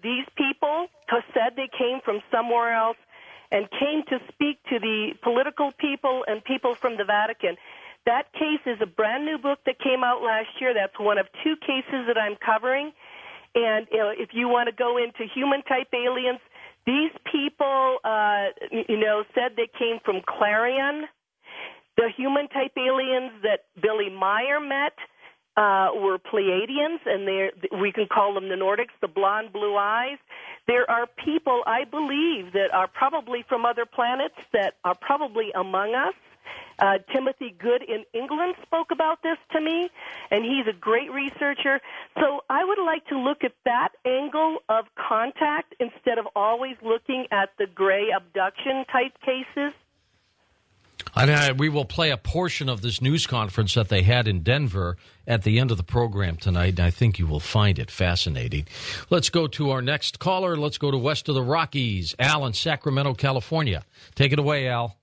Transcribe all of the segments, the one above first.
these people said they came from somewhere else and came to speak to the political people and people from the Vatican. That case is a brand-new book that came out last year. That's one of two cases that I'm covering. And if you want to go into human-type aliens, these people, said they came from Clarion. The human-type aliens that Billy Meyer met were Pleiadians, and we can call them the Nordics, the blonde, blue eyes. There are people, I believe, that are probably from other planets that are probably among us. Timothy Good in England spoke about this to me, and he's a great researcher. So I would like to look at that angle of contact instead of always looking at the gray abduction-type cases. We will play a portion of this news conference that they had in Denver at the end of the program tonight, and I think you will find it fascinating. Let's go to our next caller. Let's go to west of the Rockies. Al in Sacramento, California. Take it away, Al.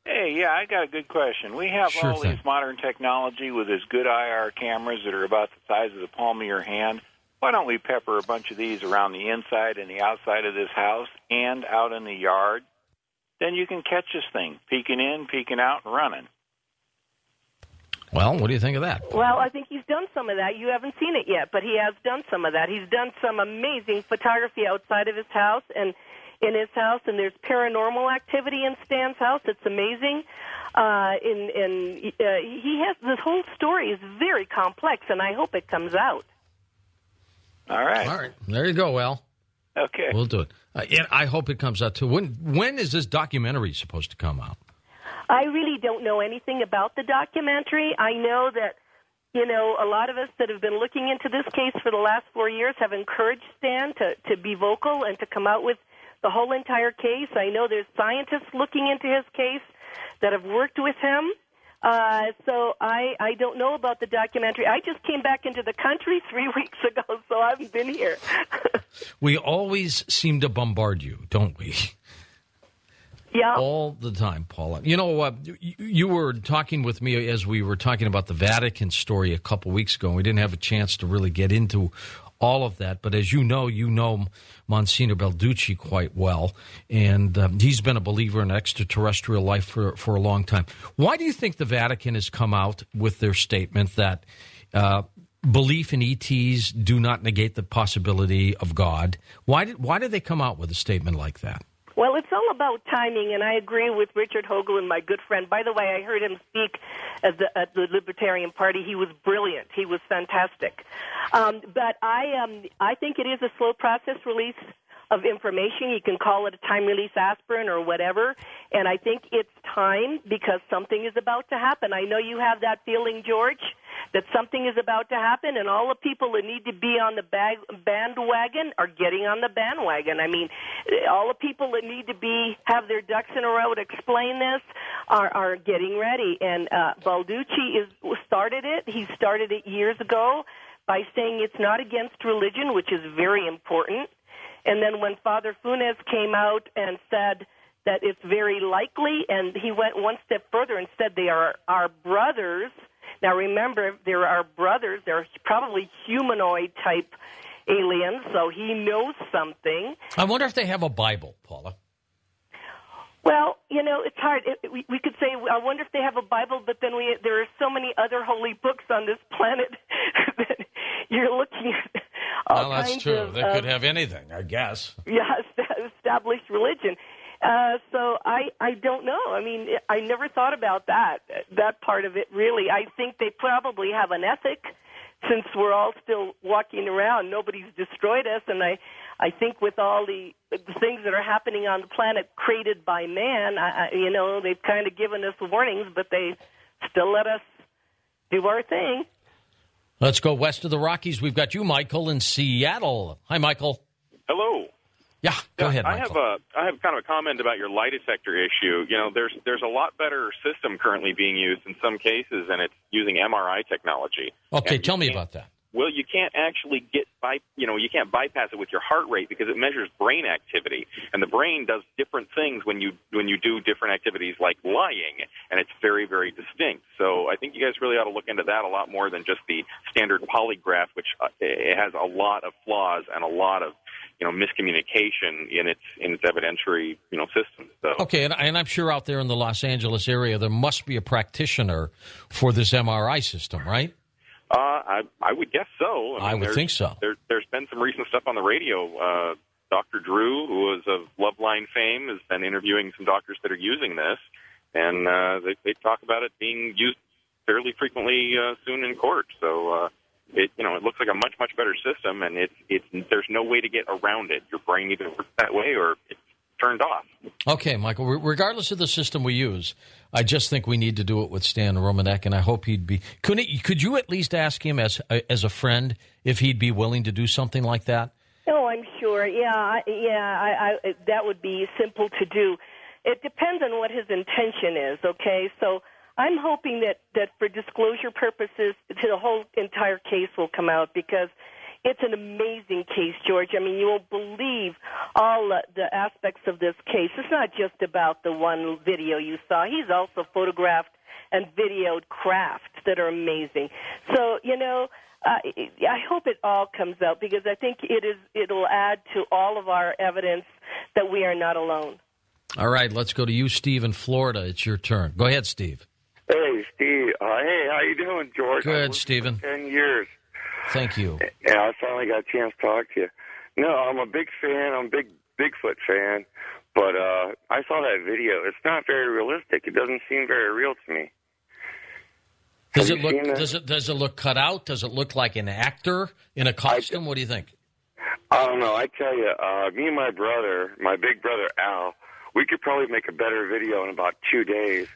Hey, yeah, I got a good question. We have these modern technology with this good IR cameras that are about the size of the palm of your hand. Why don't we pepper a bunch of these around the inside and the outside of this house and out in the yard? Then you can catch this thing, peeking in, peeking out, and running. Well, what do you think of that? Well, I think he's done some of that. You haven't seen it yet, but he has done some of that. He's done some amazing photography outside of his house and in his house, and there's paranormal activity in Stan's house. It's amazing. He has this whole story is very complex, and I hope it comes out. All right. There you go, Al. Okay. We'll do it. I hope it comes out, too. When is this documentary supposed to come out? I really don't know anything about the documentary. I know that, a lot of us that have been looking into this case for the last 4 years have encouraged Stan to be vocal and to come out with the whole entire case. I know there's scientists looking into his case that have worked with him. So I don't know about the documentary. I just came back into the country 3 weeks ago, so I haven't been here. We always seem to bombard you, don't we? Yeah. All the time, Paula. You were talking with me as we were talking about the Vatican story a couple weeks ago, and we didn't have a chance to really get into all of that. But as you know Monsignor Balducci quite well, and he's been a believer in extraterrestrial life for a long time. Why do you think the Vatican has come out with their statement that belief in ETs do not negate the possibility of God? Why did they come out with a statement like that? Well, it's all about timing, and I agree with Richard Hoagland, my good friend. By the way, I heard him speak at the Libertarian Party. He was brilliant. He was fantastic. But I think it is a slow process release of information. You can call it a time-release aspirin or whatever, and I think it's time because something is about to happen. I know you have that feeling, George, that something is about to happen, and all the people that need to be on the bandwagon are getting on the bandwagon. I mean, all the people that need to have their ducks in a row to explain this are getting ready, and Balducci started it. He started it years ago by saying it's not against religion, which is very important. And then when Father Funes came out and said that it's very likely, and he went one step further and said they are our brothers. Now, remember, they're our brothers. They're probably humanoid-type aliens, so he knows something. I wonder if they have a Bible, Paula. Well, it's hard. We could say, I wonder if they have a Bible, but then there are so many other holy books on this planet that you're looking at all kinds that's true. of... They could have anything, I guess. Yeah, established religion. So I don't know. I mean, I never thought about that part of it, really. I think they probably have an ethic since we're all still walking around. Nobody's destroyed us, and I think with all the things that are happening on the planet created by man, they've kind of given us warnings, but they still let us do our thing. Let's go west of the Rockies. We've got you, Michael, in Seattle. Hi, Michael. Hello. Yeah, go ahead, Michael. I have kind of a comment about your lie detector issue. There's a lot better system currently being used in some cases, and it's using MRI technology. Okay, tell me about that. Well, you can't actually you can't bypass it with your heart rate because it measures brain activity, and the brain does different things when you do different activities like lying, and it's very, very distinct. So I think you guys really ought to look into that a lot more than just the standard polygraph, which it has a lot of flaws and a lot of miscommunication in its evidentiary system. So. Okay, and I'm sure out there in the Los Angeles area there must be a practitioner for this MRI system, right? I would guess so. I would think so. There's been some recent stuff on the radio. Dr. Drew, who is of Loveline fame, has been interviewing some doctors that are using this, and they talk about it being used fairly frequently soon in court. So it looks like a much better system, and there's no way to get around it. Your brain either works that way or it's turned off. Okay, Michael. Regardless of the system we use, I just think we need to do it with Stan Romanek, and I hope he'd be. Could you at least ask him as a friend if he'd be willing to do something like that? Oh, I'm sure. Yeah, that would be simple to do. It depends on what his intention is, okay? So I'm hoping that for disclosure purposes, the whole entire case will come out, because it's an amazing case, George. I mean, you won't believe all the aspects of this case. It's not just about the one video you saw. He's also photographed and videoed crafts that are amazing. So, I hope it all comes out, because I think it'll add to all of our evidence that we are not alone. All right, let's go to you, Steve, in Florida. It's your turn. Go ahead, Steve. Hey, Steve. Hey, how you doing, George? Good, Stephen. 10 years. Thank you. Yeah, I finally got a chance to talk to you. No, I'm a big fan. I'm a big Bigfoot fan. But I saw that video. It's not very realistic. It doesn't seem very real to me. Does it look cut out? Does it look like an actor in a costume? What do you think? I don't know. I tell you, me and my big brother Al, we could probably make a better video in about 2 days.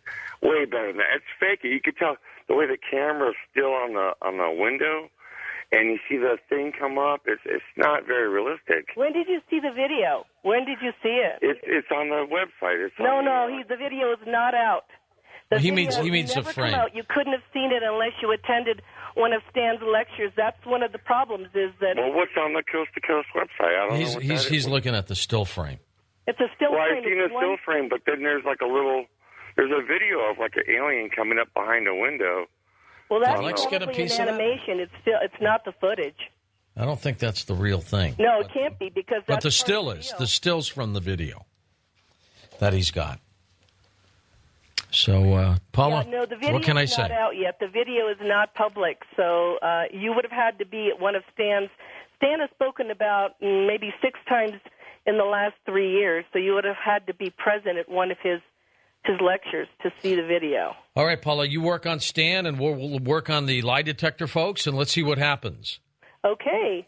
Way better than that. It's fake. You could tell the way the camera's still on the window, and you see the thing come up. It's not very realistic. When did you see the video? When did you see it? It's on the website. The video is not out. He means the frame. You couldn't have seen it unless you attended one of Stan's lectures. That's one of the problems. Is that? Well, what's on the Coast to Coast website? I don't know. He's looking at the still frame. It's a still frame. Well, I've seen a still frame, but then there's there's a video of like an alien coming up behind a window. Well, that's let's get a piece an of animation. It's not the footage. I don't think that's the real thing. No, it can't be, because that's but the still is. The still's from the video that he's got. So, Paula, the video what can I say? Not out yet. The video is not public, so you would have had to be at one of Stan's. Stan has spoken about maybe 6 times in the last 3 years, so you would have had to be present at one of his lectures to see the video. All right, Paula, you work on Stan, and we'll work on the lie detector folks, and let's see what happens. Okay.